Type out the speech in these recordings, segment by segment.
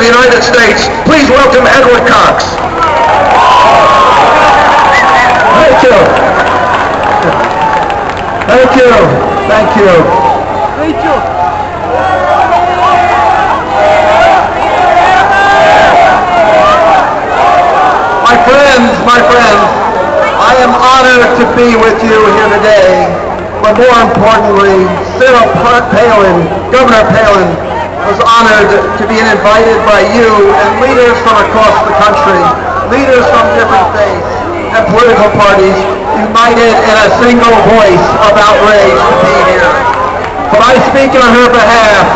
of the United States, please welcome Edward Cox. Thank you. Thank you. Thank you. Thank you. My friends, I am honored to be with you here today, but more importantly, Governor Palin, was honored to be invited by you and leaders from across the country, leaders from different faiths and political parties, united in a single voice of outrage to be here. But I speak on her behalf,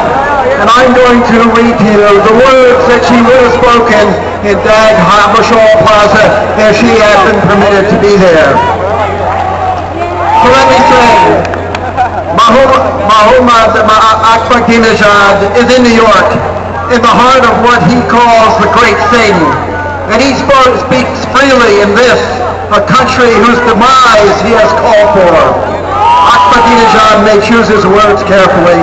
and I'm going to read to you the words that she would have spoken in Dag Hammarskjöld Plaza if she had been permitted to be there. So let me say, Ahmadinejad is in New York, in the heart of what he calls the Great Satan. And he speaks freely in this, a country whose demise he has called for. Ahmadinejad may choose his words carefully,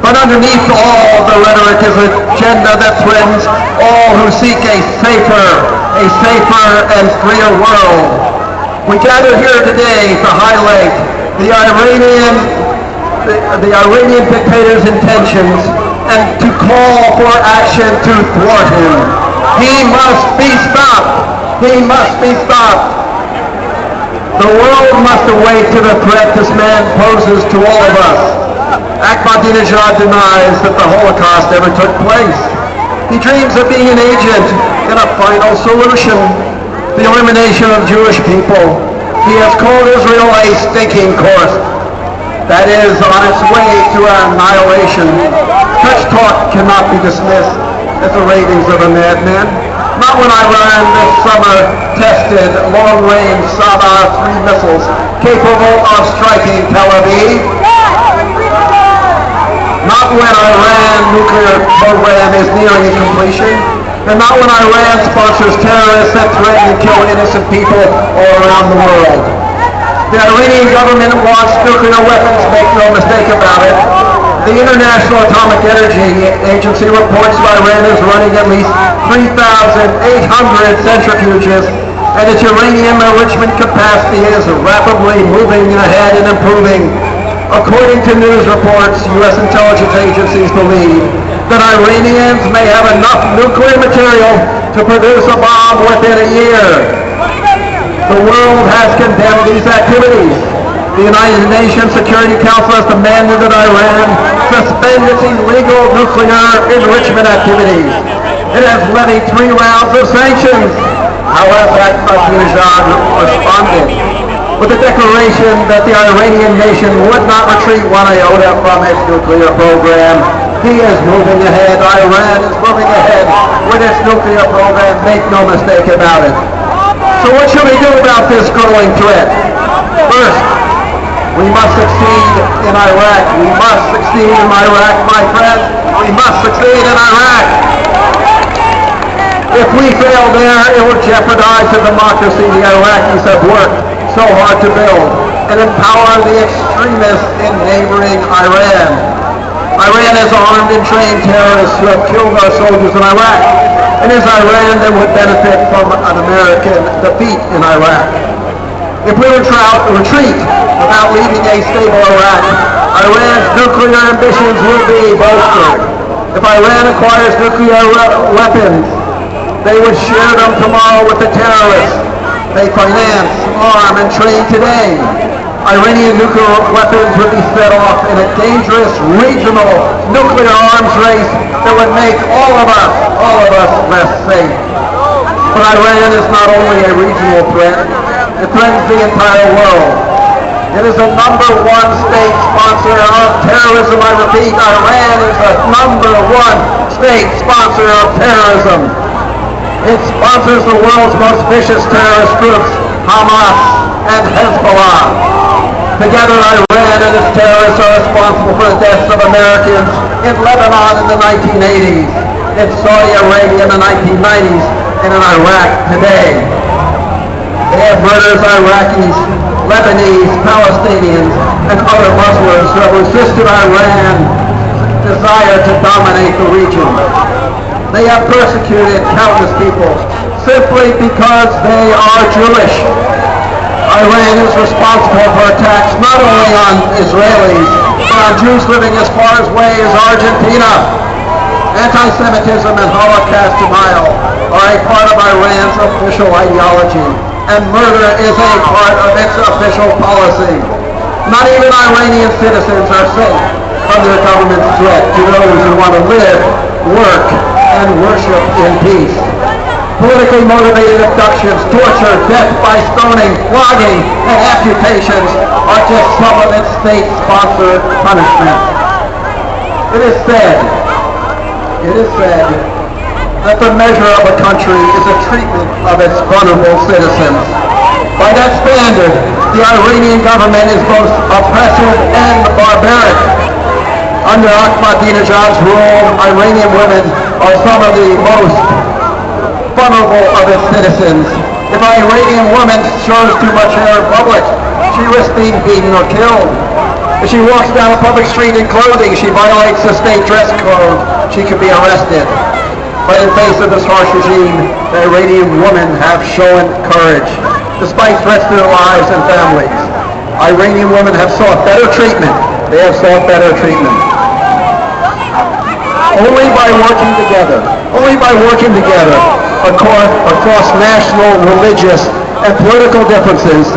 but underneath all the rhetoric is an agenda that threatens all who seek a safer and freer world. We gather here today to highlight the Iranian dictator's intentions and to call for action to thwart him. He must be stopped. He must be stopped. The world must awake to the threat this man poses to all of us. Ahmadinejad denies that the Holocaust ever took place. He dreams of being an agent in a final solution, the elimination of Jewish people. He has called Israel a stinking corpse that is on its way to annihilation. Such talk cannot be dismissed as the ravings of a madman. Not when Iran this summer tested long-range Sabah 3 missiles capable of striking Tel Aviv. Not when Iran's nuclear program is nearing completion, and not when Iran sponsors terrorists that threaten to kill innocent people all around the world. The Iranian government wants nuclear weapons, make no mistake about it. The International Atomic Energy Agency reports that Iran is running at least 3,800 centrifuges, and its uranium enrichment capacity is rapidly moving ahead and improving. According to news reports, U.S. intelligence agencies believe that Iranians may have enough nuclear material to produce a bomb within a year. The world has condemned these activities. The United Nations Security Council has demanded that Iran suspend its illegal nuclear enrichment activities. It has levied 3 rounds of sanctions. However, Ahmadinejad responded with a declaration that the Iranian nation would not retreat 1 iota from its nuclear program. He is moving ahead. Iran is moving ahead with its nuclear program. Make no mistake about it. So what should we do about this growing threat? First, we must succeed in Iraq. We must succeed in Iraq, my friends. We must succeed in Iraq. If we fail there, it will jeopardize the democracy the Iraqis have worked so hard to build and empower the extremists in neighboring Iran. Iran has armed and trained terrorists who have killed our soldiers in Iraq. It is Iran that would benefit from an American defeat in Iraq. If we retreat without leaving a stable Iraq, Iran's nuclear ambitions will be bolstered. If Iran acquires nuclear weapons, they would share them tomorrow with the terrorists they finance, arm, and train today. Iranian nuclear weapons would be set off in a dangerous regional nuclear arms race that would make all of us less safe. But Iran is not only a regional threat, it threatens the entire world. It is a #1 state sponsor of terrorism. I repeat, Iran is the #1 state sponsor of terrorism. It sponsors the world's most vicious terrorist groups, Hamas and Hezbollah. Together, Iran and its terrorists are responsible for the deaths of Americans in Lebanon in the 1980s, in Saudi Arabia in the 1990s, and in Iraq today. They have murdered Iraqis, Lebanese, Palestinians, and other Muslims who have resisted Iran's desire to dominate the region. They have persecuted countless people simply because they are Jewish. Iran is responsible for attacks not only on Israelis, but on Jews living as far away as Argentina. Anti-Semitism and Holocaust denial are a part of Iran's official ideology, and murder is a part of its official policy. Not even Iranian citizens are safe from their government's threat to those who want to live, work, and worship in peace. Politically motivated abductions, torture, death by stoning, flogging, and amputations are just some of its state-sponsored punishments. It is said that the measure of a country is a treatment of its vulnerable citizens. By that standard, the Iranian government is both oppressive and barbaric. Under Ahmadinejad's rule, Iranian women are some of the most vulnerable of its citizens. If an Iranian woman shows too much hair in public, she risks being beaten or killed. If she walks down a public street in clothing, she violates the state dress code, she could be arrested. But in face of this harsh regime, the Iranian women have shown courage, despite threats to their lives and families. Iranian women have sought better treatment. They have sought better treatment. Only by working together, across national, religious, and political differences,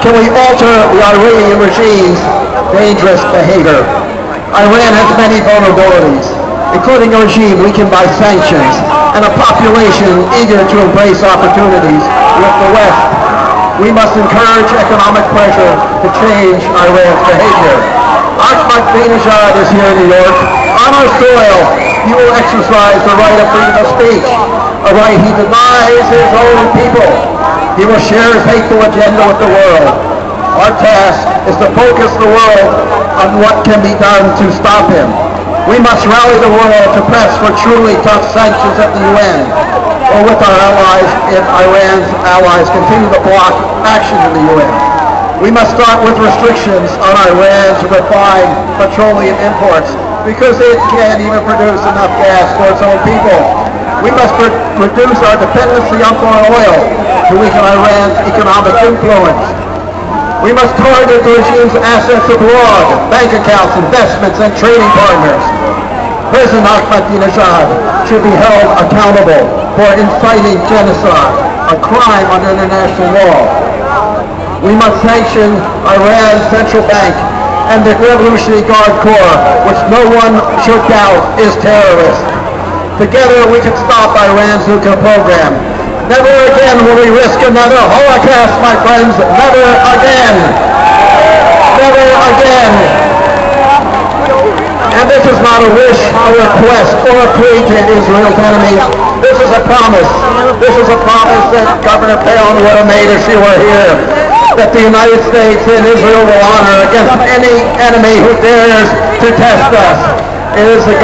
can we alter the Iranian regime's dangerous behavior. Iran has many vulnerabilities, including a regime weakened by sanctions and a population eager to embrace opportunities with the West. We must encourage economic pressure to change Iran's behavior. Ahmadinejad is here in New York. On our soil, he will exercise the right of freedom of speech, a right he denies his own people. He will share his hateful agenda with the world. Our task is to focus the world on what can be done to stop him. We must rally the world to press for truly tough sanctions at the UN, or with our allies if Iran's allies continue to block action in the UN. We must start with restrictions on Iran's refined petroleum imports because it can't even produce enough gas for its own people. We must reduce our dependency on foreign oil to weaken Iran's economic influence. We must target the regime's assets abroad, bank accounts, investments, and trading partners. President Ahmadinejad should be held accountable for inciting genocide, a crime under international law. We must sanction Iran's central bank and the Revolutionary Guard Corps, which no one should doubt is terrorist. Together we can stop Iran's nuclear program. Never again will we risk another Holocaust, my friends. Never again. Never again. And this is not a wish, a request, or a plea to Israel's enemies. This is a promise. This is a promise that Governor Palin would have made if she were here. That the United States and Israel will honor against any enemy who dares to test us. It is the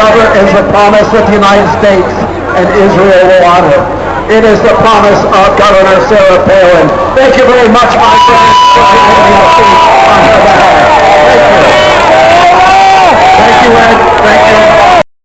promise that the United States and Israel will honor. It is the promise of Governor Sarah Palin. Thank you very much, my friends, for giving me a speech on her behalf. Thank you. Thank you, Ed. Thank you.